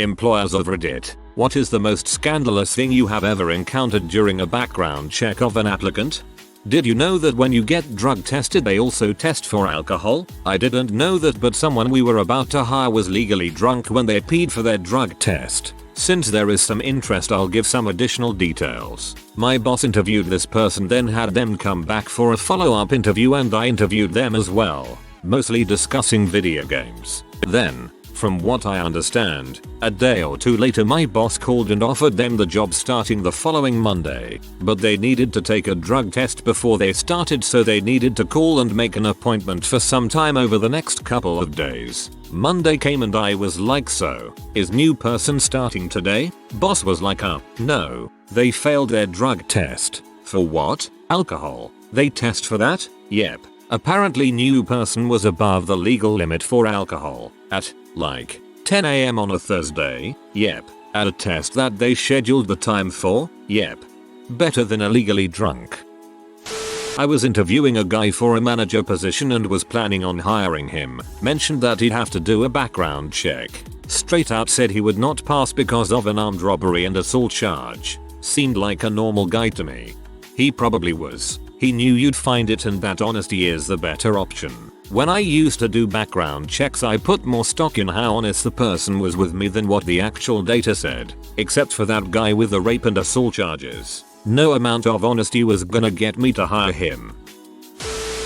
Employers of Reddit, what is the most scandalous thing you have ever encountered during a background check of an applicant? Did you know that when you get drug tested they also test for alcohol? I didn't know that, but someone we were about to hire was legally drunk when they peed for their drug test. Since there is some interest, I'll give some additional details. My boss interviewed this person, then had them come back for a follow-up interview, and I interviewed them as well, mostly discussing video games. Then, from what I understand, a day or two later my boss called and offered them the job starting the following Monday, but they needed to take a drug test before they started, so they needed to call and make an appointment for some time over the next couple of days. Monday came and I was like, so, is new person starting today? Boss was like, no, they failed their drug test. For what? Alcohol. They test for that? Yep. Apparently new person was above the legal limit for alcohol at like 10 AM on a Thursday. Yep. At a test that they scheduled the time for. Yep. Better than illegally drunk. I was interviewing a guy for a manager position and was planning on hiring him. Mentioned that he'd have to do a background check. Straight out said he would not pass because of an armed robbery and assault charge. Seemed like a normal guy to me. He probably was. He knew you'd find it, and that honesty is the better option. When I used to do background checks I put more stock in how honest the person was with me than what the actual data said. Except for that guy with the rape and assault charges. No amount of honesty was gonna get me to hire him.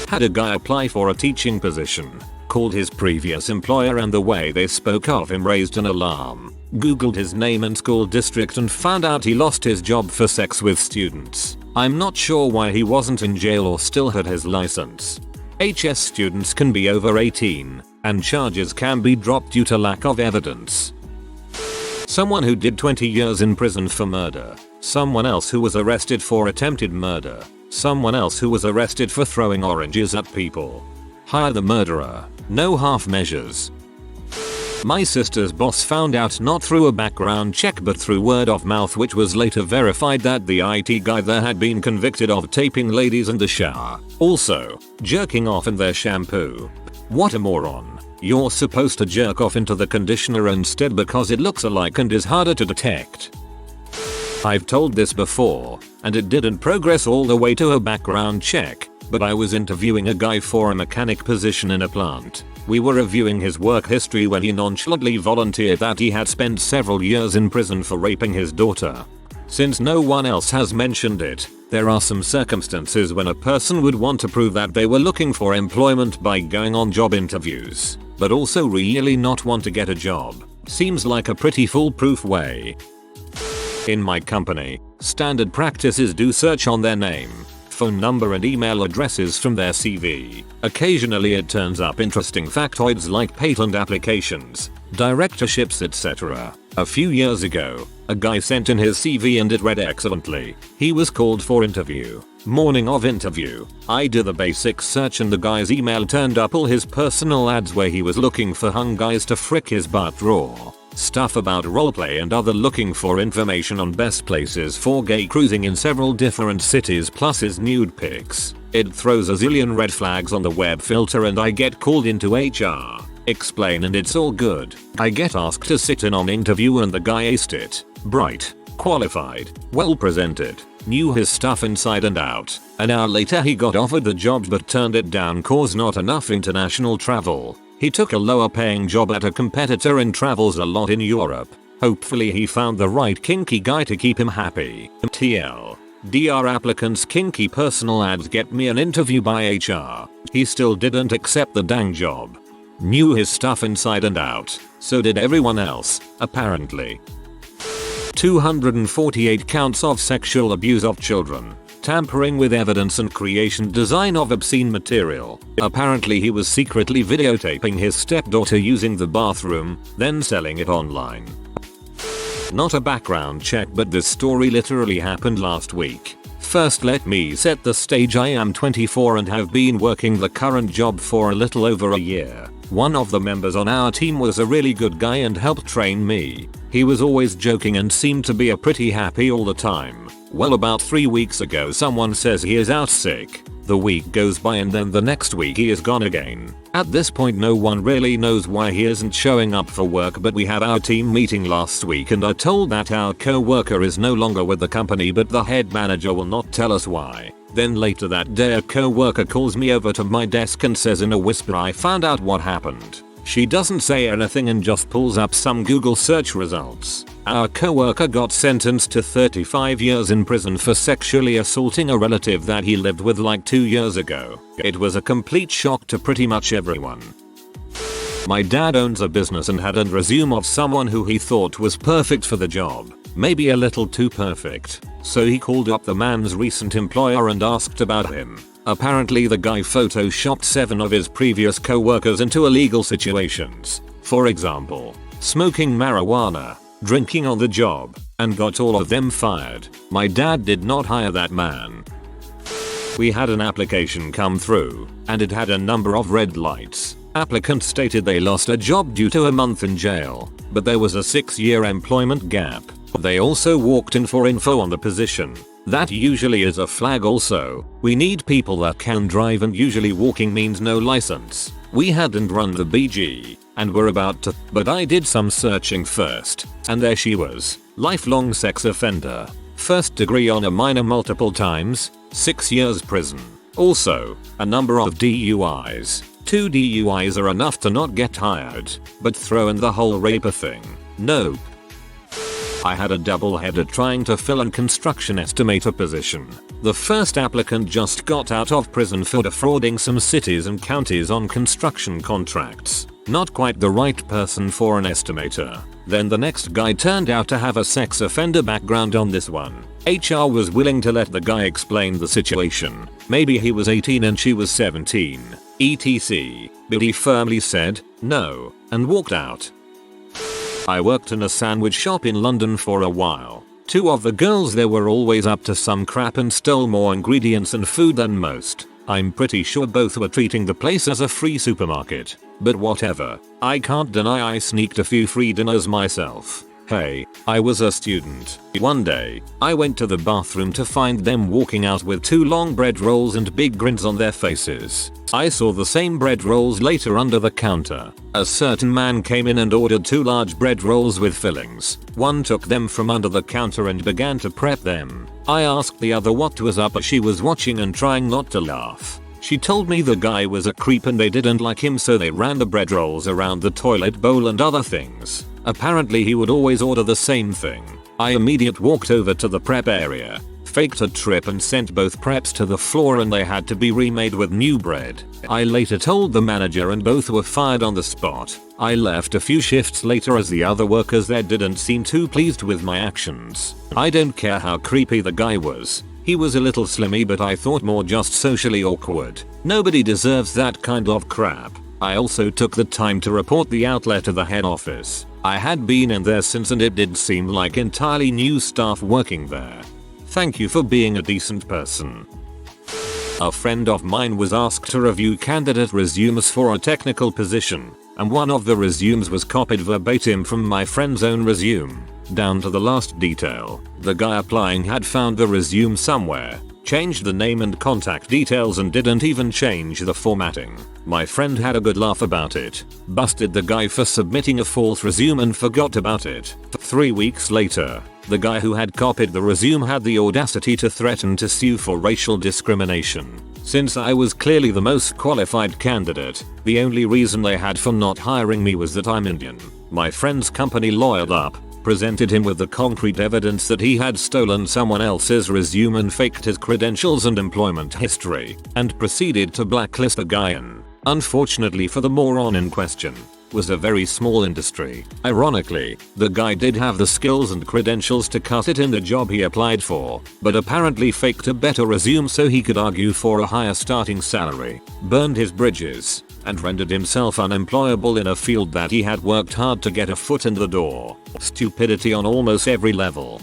Had a guy apply for a teaching position. Called his previous employer and the way they spoke of him raised an alarm. Googled his name and school district and found out he lost his job for sex with students. I'm not sure why he wasn't in jail or still had his license. HS students can be over 18, and charges can be dropped due to lack of evidence. Someone who did 20 years in prison for murder. Someone else who was arrested for attempted murder. Someone else who was arrested for throwing oranges at people. Hire the murderer. No half measures. My sister's boss found out not through a background check but through word of mouth, which was later verified, that the IT guy there had been convicted of taping ladies in the shower. Also, jerking off in their shampoo. What a moron. You're supposed to jerk off into the conditioner instead because it looks alike and is harder to detect. I've told this before, and it didn't progress all the way to a background check, but I was interviewing a guy for a mechanic position in a plant. We were reviewing his work history when he nonchalantly volunteered that he had spent several years in prison for raping his daughter. Since no one else has mentioned it, there are some circumstances when a person would want to prove that they were looking for employment by going on job interviews, but also really not want to get a job. Seems like a pretty foolproof way. In my company, standard practice is do search on their name, phone number and email addresses from their CV. Occasionally it turns up interesting factoids like patent applications, directorships, etc. A few years ago, a guy sent in his CV and it read excellently. He was called for interview. Morning of interview, I did the basic search and the guy's email turned up all his personal ads where he was looking for hung guys to frick his butt raw. Stuff about roleplay and other, looking for information on best places for gay cruising in several different cities, plus his nude pics. It throws a zillion red flags on the web filter and I get called into HR. Explain and it's all good. I get asked to sit in on interview and the guy aced it. Bright, qualified, well presented, knew his stuff inside and out. An hour later he got offered the job but turned it down cause not enough international travel. He took a lower paying job at a competitor and travels a lot in Europe. Hopefully he found the right kinky guy to keep him happy. TL. DR applicants' kinky personal ads get me an interview by HR. He still didn't accept the dang job. Knew his stuff inside and out. So did everyone else, apparently. 248 counts of sexual abuse of children. Tampering with evidence and creation design of obscene material. Apparently he was secretly videotaping his stepdaughter using the bathroom, then selling it online. Not a background check, but this story literally happened last week. First let me set the stage. I am 24 and have been working the current job for a little over a year. One of the members on our team was a really good guy and helped train me. He was always joking and seemed to be pretty happy all the time. Well, about 3 weeks ago someone says he is out sick. The week goes by and then the next week he is gone again. At this point no one really knows why he isn't showing up for work, but we had our team meeting last week and are told that our co-worker is no longer with the company, but the head manager will not tell us why. Then later that day a co-worker calls me over to my desk and says in a whisper, "I found out what happened." She doesn't say anything and just pulls up some Google search results. Our coworker got sentenced to 35 years in prison for sexually assaulting a relative that he lived with like 2 years ago. It was a complete shock to pretty much everyone. My dad owns a business and had a resume of someone who he thought was perfect for the job. Maybe a little too perfect. So he called up the man's recent employer and asked about him. Apparently the guy photoshopped 7 of his previous co-workers into illegal situations. For example, smoking marijuana, drinking on the job, and got all of them fired. My dad did not hire that man. We had an application come through, and it had a number of red lights. Applicant stated they lost a job due to a month in jail, but there was a 6-year employment gap. They also walked in for info on the position. That usually is a flag also. We need people that can drive, and usually walking means no license. We hadn't run the BG, and were about to, but I did some searching first, and there she was. Lifelong sex offender. First degree on a minor multiple times, 6 years prison. Also, a number of DUIs. 2 DUIs are enough to not get hired, but throw in the whole raper thing. Nope. I had a double-header trying to fill a construction estimator position. The first applicant just got out of prison for defrauding some cities and counties on construction contracts. Not quite the right person for an estimator. Then the next guy turned out to have a sex offender background on this one. HR was willing to let the guy explain the situation. Maybe he was 18 and she was 17. etc. But he firmly said no and walked out. I worked in a sandwich shop in London for a while. 2 of the girls there were always up to some crap and stole more ingredients and food than most. I'm pretty sure both were treating the place as a free supermarket. But whatever. I can't deny I sneaked a few free dinners myself. Hey, I was a student. One day, I went to the bathroom to find them walking out with 2 long bread rolls and big grins on their faces. I saw the same bread rolls later under the counter. A certain man came in and ordered 2 large bread rolls with fillings. One took them from under the counter and began to prep them. I asked the other what was up, but she was watching and trying not to laugh. She told me the guy was a creep and they didn't like him, so they ran the bread rolls around the toilet bowl and other things. Apparently he would always order the same thing. I immediately walked over to the prep area, faked a trip and sent both preps to the floor, and they had to be remade with new bread. I later told the manager and both were fired on the spot. I left a few shifts later as the other workers there didn't seem too pleased with my actions. I don't care how creepy the guy was. He was a little slimy, but I thought more just socially awkward. Nobody deserves that kind of crap. I also took the time to report the outlet to the head office. I had been in there since and it did seem like entirely new staff working there. Thank you for being a decent person. A friend of mine was asked to review candidate resumes for a technical position, and one of the resumes was copied verbatim from my friend's own resume, down to the last detail. The guy applying had found the resume somewhere, changed the name and contact details, and didn't even change the formatting. My friend had a good laugh about it, busted the guy for submitting a false resume and forgot about it. 3 weeks later, the guy who had copied the resume had the audacity to threaten to sue for racial discrimination. Since I was clearly the most qualified candidate, the only reason they had for not hiring me was that I'm Indian. My friend's company lawyered up, presented him with the concrete evidence that he had stolen someone else's resume and faked his credentials and employment history, and proceeded to blacklist the guy in. Unfortunately for the moron in question, was a very small industry. Ironically, the guy did have the skills and credentials to cut it in the job he applied for, but apparently faked a better resume so he could argue for a higher starting salary, burned his bridges, and rendered himself unemployable in a field that he had worked hard to get a foot in the door. Stupidity on almost every level.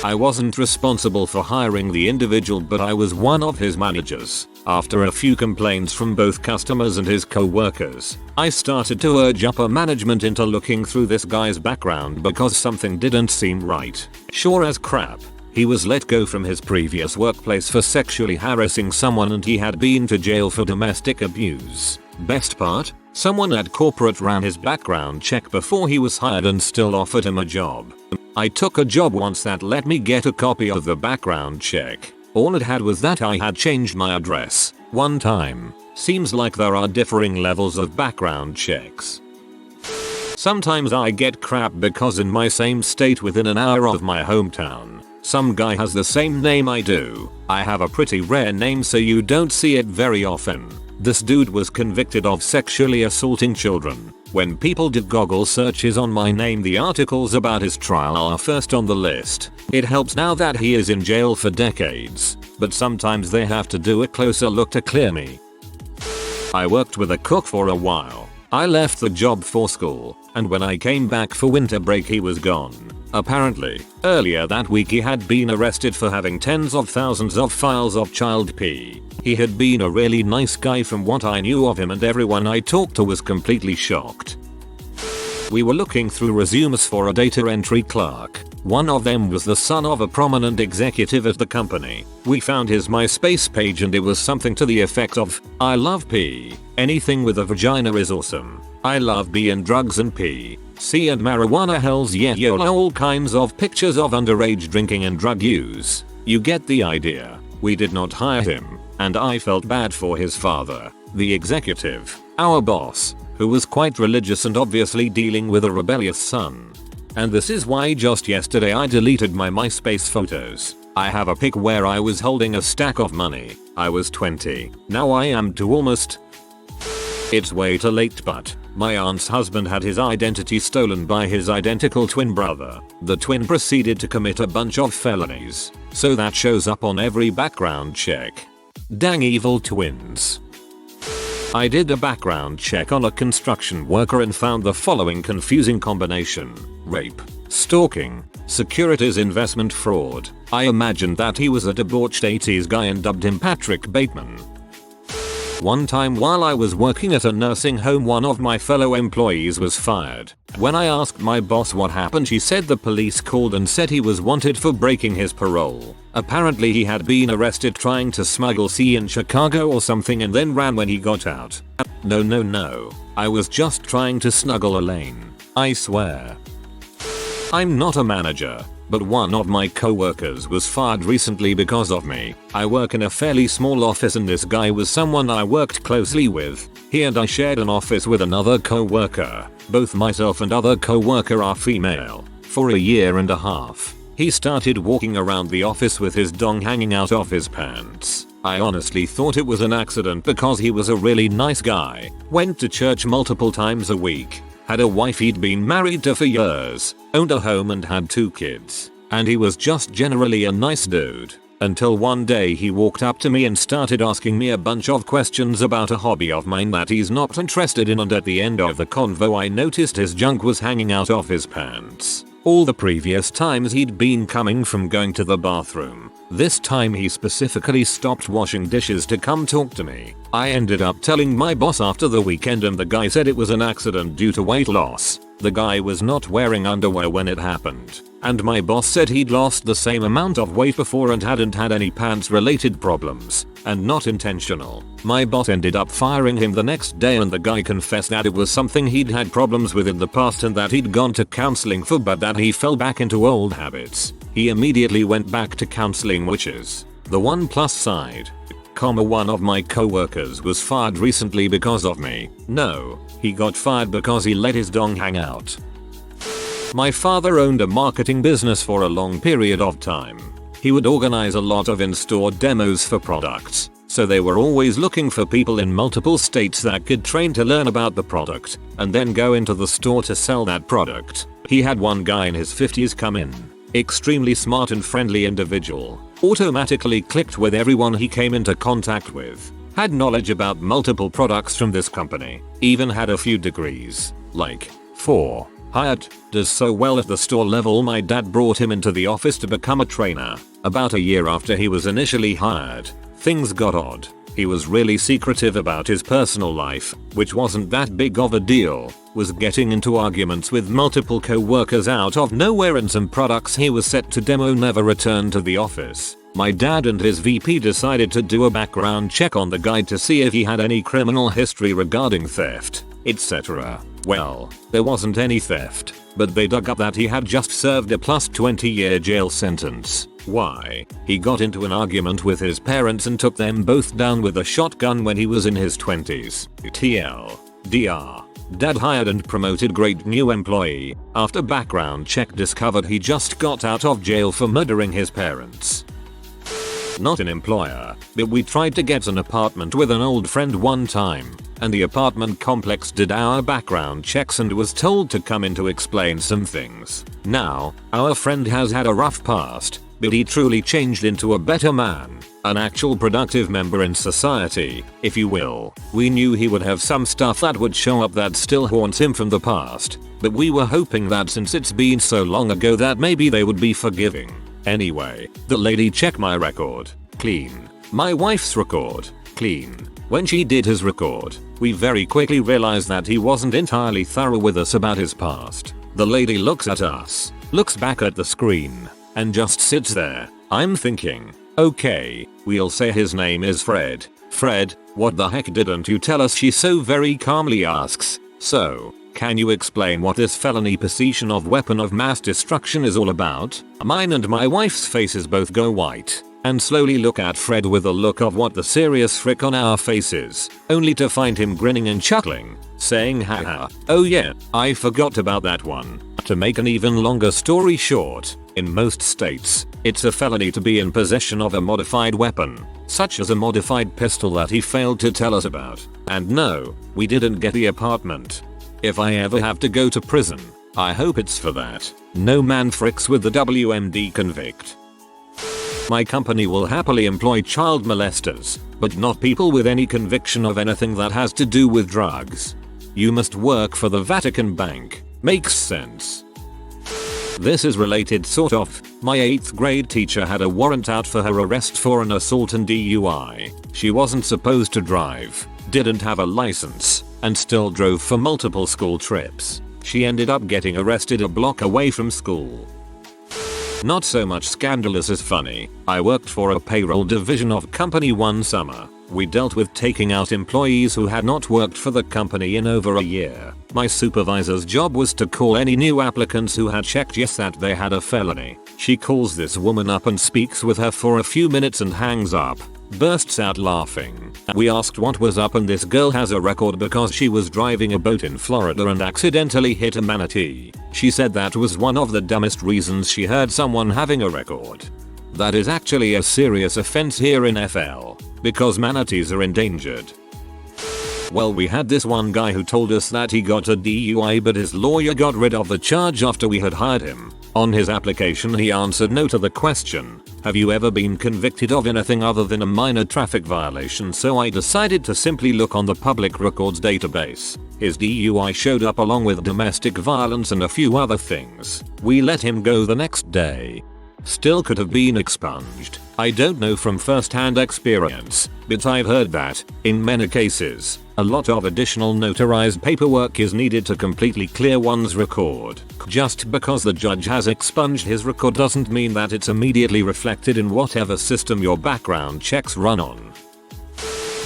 I wasn't responsible for hiring the individual, but I was one of his managers. After a few complaints from both customers and his co-workers, I started to urge upper management into looking through this guy's background because something didn't seem right. Sure as crap, He was let go from his previous workplace for sexually harassing someone and he had been to jail for domestic abuse. Best part? Someone at corporate ran his background check before he was hired and still offered him a job. I took a job once that let me get a copy of the background check. All it had was that I had changed my address one time. Seems like there are differing levels of background checks. Sometimes I get crap because in my same state within an hour of my hometown, some guy has the same name I do. I have a pretty rare name so you don't see it very often. This dude was convicted of sexually assaulting children. When people did Google searches on my name, the articles about his trial are first on the list. It helps now that he is in jail for decades, but sometimes they have to do a closer look to clear me. I worked with a cook for a while. I left the job for school, and when I came back for winter break he was gone. Apparently, earlier that week he had been arrested for having tens of thousands of files of child pee. He had been a really nice guy from what I knew of him and everyone I talked to was completely shocked. We were looking through resumes for a data entry clerk. One of them was the son of a prominent executive at the company. We found his MySpace page and it was something to the effect of, "I love pee. Anything with a vagina is awesome. I love B and drugs and pee. C and marijuana, hells yeah, YOLO." All kinds of pictures of underage drinking and drug use. You get the idea. We did not hire him, and I felt bad for his father, the executive, our boss, who was quite religious and obviously dealing with a rebellious son. And this is why just yesterday I deleted my MySpace photos. I have a pic where I was holding a stack of money. I was 20. Now I am too almost. It's way too late, but my aunt's husband had his identity stolen by his identical twin brother. The twin proceeded to commit a bunch of felonies, so that shows up on every background check. Dang evil twins. I did a background check on a construction worker and found the following confusing combination: rape, stalking, securities investment fraud. I imagined that he was a debauched 80s guy and dubbed him Patrick Bateman. One time while I was working at a nursing home, one of my fellow employees was fired. When I asked my boss what happened, she said the police called and said he was wanted for breaking his parole. Apparently he had been arrested trying to smuggle C in Chicago or something and then ran when he got out. No. I was just trying to snuggle a lane. I swear. I'm not a manager, but one of my coworkers was fired recently because of me. I work in a fairly small office and this guy was someone I worked closely with. He and I shared an office with another coworker. Both myself and other coworker are female. For a year and a half, he started walking around the office with his dong hanging out of his pants. I honestly thought it was an accident because he was a really nice guy. Went to church multiple times a week. Had a wife he'd been married to for years, owned a home and had 2 kids. And he was just generally a nice dude. Until one day he walked up to me and started asking me a bunch of questions about a hobby of mine that he's not interested in, and at the end of the convo I noticed his junk was hanging out of his pants. All the previous times he'd been coming from going to the bathroom. This time he specifically stopped washing dishes to come talk to me. I ended up telling my boss after the weekend and the guy said it was an accident due to weight loss. The guy was not wearing underwear when it happened. And my boss said he'd lost the same amount of weight before and hadn't had any pants related problems. And not intentional. My boss ended up firing him the next day and the guy confessed that it was something he'd had problems with in the past and that he'd gone to counseling for, but that he fell back into old habits. He immediately went back to counseling, which is the one plus side. One of my coworkers was fired recently because of me. No, he got fired because he let his dong hang out. My father owned a marketing business for a long period of time. He would organize a lot of in-store demos for products, so they were always looking for people in multiple states that could train to learn about the product and then go into the store to sell that product. He had one guy in his 50s come in. Extremely smart and friendly individual. Automatically clicked with everyone he came into contact with. Had knowledge about multiple products from this company. Even had a few degrees. Like 4. Hired. Does so well at the store level. My dad brought him into the office to become a trainer. About a year after he was initially hired, things got odd. He was really secretive about his personal life, which wasn't that big of a deal, was getting into arguments with multiple co-workers out of nowhere, and some products he was set to demo never returned to the office. My dad and his VP decided to do a background check on the guy to see if he had any criminal history regarding theft, etc. Well, there wasn't any theft, but they dug up that he had just served a plus 20-year jail sentence. Why? He got into an argument with his parents and took them both down with a shotgun when he was in his 20s. TL. DR. Dad hired and promoted great new employee. After background check discovered he just got out of jail for murdering his parents. Not an employer, but we tried to get an apartment with an old friend one time, and the apartment complex did our background checks and was told to come in to explain some things. Now, our friend has had a rough past, but he truly changed into a better man, an actual productive member in society, if you will. We knew he would have some stuff that would show up that still haunts him from the past, but we were hoping that since it's been so long ago that maybe they would be forgiving. Anyway, the lady checked my record. Clean. My wife's record. Clean. When she did his record, we very quickly realized that he wasn't entirely thorough with us about his past. The lady looks at us, looks back at the screen, and just sits there. I'm thinking, okay, we'll say his name is Fred. Fred, what the heck didn't you tell us? She so very calmly asks. So, can you explain what this felony possession of weapon of mass destruction is all about? Mine and my wife's faces both go white, and slowly look at Fred with a look of what the serious frick on our faces, only to find him grinning and chuckling, saying haha, oh yeah, I forgot about that one. To make an even longer story short, in most states, it's a felony to be in possession of a modified weapon, such as a modified pistol that he failed to tell us about. And no, we didn't get the apartment. If I ever have to go to prison, I hope it's for that. No man fricks with the WMD convict. My company will happily employ child molesters, but not people with any conviction of anything that has to do with drugs. You must work for the Vatican Bank. Makes sense. This is related sort of. My 8th grade teacher had a warrant out for her arrest for an assault and DUI. She wasn't supposed to drive, didn't have a license, and still drove for multiple school trips. She ended up getting arrested a block away from school. Not so much scandalous as funny. I worked for a payroll division of company one summer. We dealt with taking out employees who had not worked for the company in over a year. My supervisor's job was to call any new applicants who had checked yes that they had a felony. She calls this woman up and speaks with her for a few minutes and hangs up. Bursts out laughing. We asked what was up, and this girl has a record because she was driving a boat in Florida and accidentally hit a manatee. She said that was one of the dumbest reasons she heard someone having a record. That is actually a serious offense here in FL, because manatees are endangered. Well, we had this one guy who told us that he got a DUI, but his lawyer got rid of the charge after we had hired him. On his application he answered no to the question, have you ever been convicted of anything other than a minor traffic violation? So I decided to simply look on the public records database. His DUI showed up along with domestic violence and a few other things. We let him go the next day. Still could have been expunged. I don't know from first-hand experience, but I've heard that, in many cases, a lot of additional notarized paperwork is needed to completely clear one's record. Just because the judge has expunged his record doesn't mean that it's immediately reflected in whatever system your background checks run on.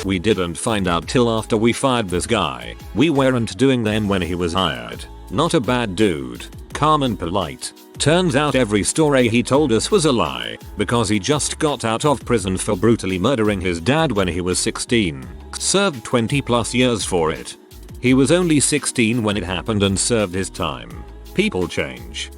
We didn't find out till after we fired this guy. We weren't doing them when he was hired. Not a bad dude, calm and polite. Turns out every story he told us was a lie, because he just got out of prison for brutally murdering his dad when he was 16. Served 20+ years for it. He was only 16 when it happened and served his time. People change.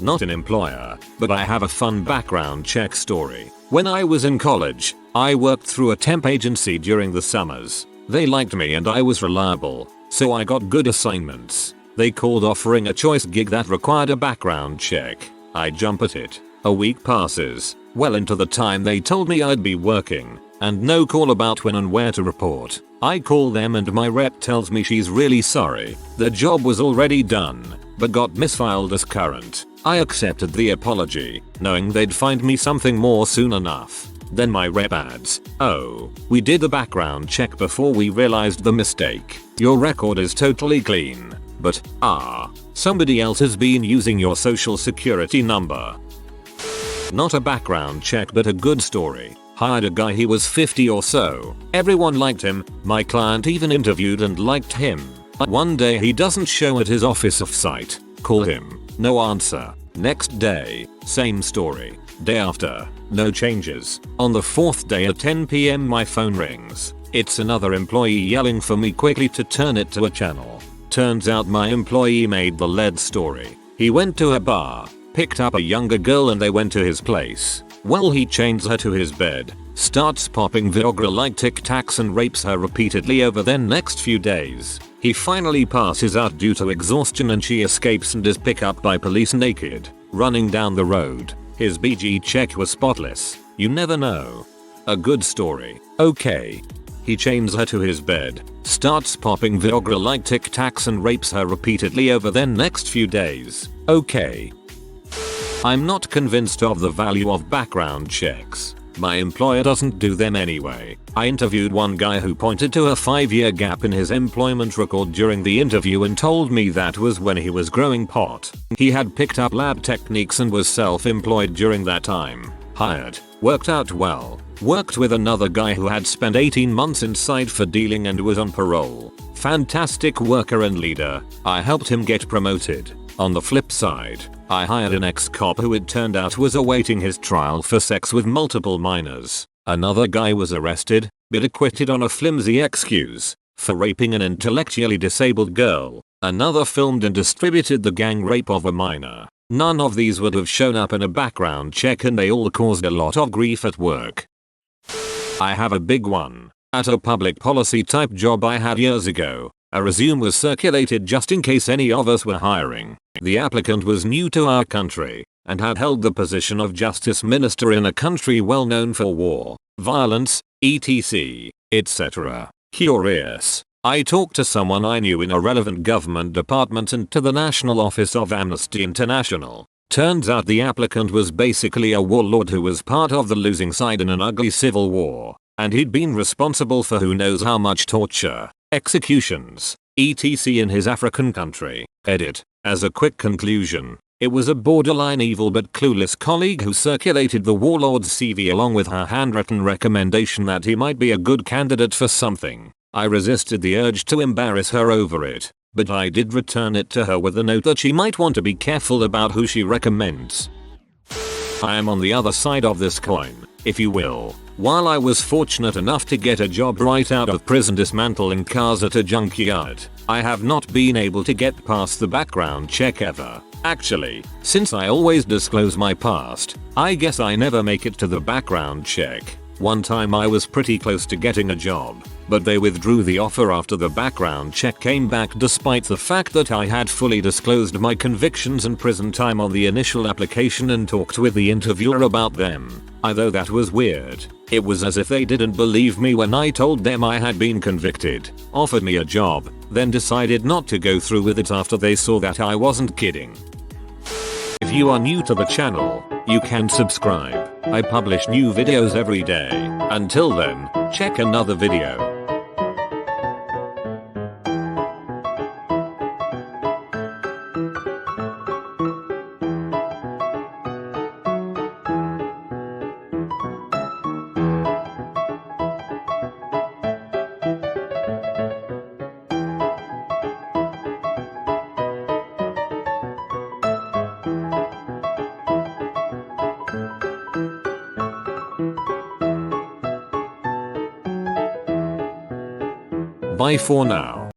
Not an employer, but I have a fun background check story. When I was in college, I worked through a temp agency during the summers. They liked me and I was reliable, so I got good assignments. They called offering a choice gig that required a background check. I jump at it. A week passes, well into the time they told me I'd be working, and no call about when and where to report. I call them and my rep tells me she's really sorry. The job was already done, but got misfiled as current. I accepted the apology, knowing they'd find me something more soon enough. Then my rep adds, "Oh, we did the background check before we realized the mistake. Your record is totally clean. But, somebody else has been using your social security number." Not a background check but a good story. Hired a guy, he was 50 or so. Everyone liked him, my client even interviewed and liked him. One day he doesn't show at his office off-site. Call him, no answer. Next day, same story. Day after, no changes. On the fourth day at 10 PM my phone rings. It's another employee yelling for me quickly to turn it to a channel. Turns out my employee made the lead story. He went to a bar, picked up a younger girl and they went to his place. Well, he chains her to his bed, starts popping Viagra like Tic Tacs and rapes her repeatedly over the next few days. He finally passes out due to exhaustion and she escapes and is picked up by police naked, running down the road. His BG check was spotless. You never know. A good story. Okay. He chains her to his bed, starts popping Viagra like Tic Tacs and rapes her repeatedly over the next few days. Okay. I'm not convinced of the value of background checks. My employer doesn't do them anyway. I interviewed one guy who pointed to a 5-year gap in his employment record during the interview and told me that was when he was growing pot. He had picked up lab techniques and was self-employed during that time. Hired, worked out well, worked with another guy who had spent 18 months inside for dealing and was on parole. Fantastic worker and leader. I helped him get promoted. On the flip side, I hired an ex-cop who it turned out was awaiting his trial for sex with multiple minors. Another guy was arrested, but acquitted on a flimsy excuse, for raping an intellectually disabled girl. Another filmed and distributed the gang rape of a minor. None of these would have shown up in a background check and they all caused a lot of grief at work. I have a big one. At a public policy type job I had years ago, a resume was circulated just in case any of us were hiring. The applicant was new to our country and had held the position of justice minister in a country well known for war, violence, etc., etc. Curious. I talked to someone I knew in a relevant government department and to the National Office of Amnesty International. Turns out the applicant was basically a warlord who was part of the losing side in an ugly civil war, and he'd been responsible for who knows how much torture, executions, etc. in his African country. Edit. As a quick conclusion, it was a borderline evil but clueless colleague who circulated the warlord's CV along with her handwritten recommendation that he might be a good candidate for something. I resisted the urge to embarrass her over it, but I did return it to her with a note that she might want to be careful about who she recommends. I am on the other side of this coin, if you will. While I was fortunate enough to get a job right out of prison dismantling cars at a junkyard, I have not been able to get past the background check ever. Actually, since I always disclose my past, I guess I never make it to the background check. One time I was pretty close to getting a job, but they withdrew the offer after the background check came back despite the fact that I had fully disclosed my convictions and prison time on the initial application and talked with the interviewer about them. Although that was weird. It was as if they didn't believe me when I told them I had been convicted, offered me a job, then decided not to go through with it after they saw that I wasn't kidding. If you are new to the channel, you can subscribe. I publish new videos every day. Until then, check another video. Bye for now.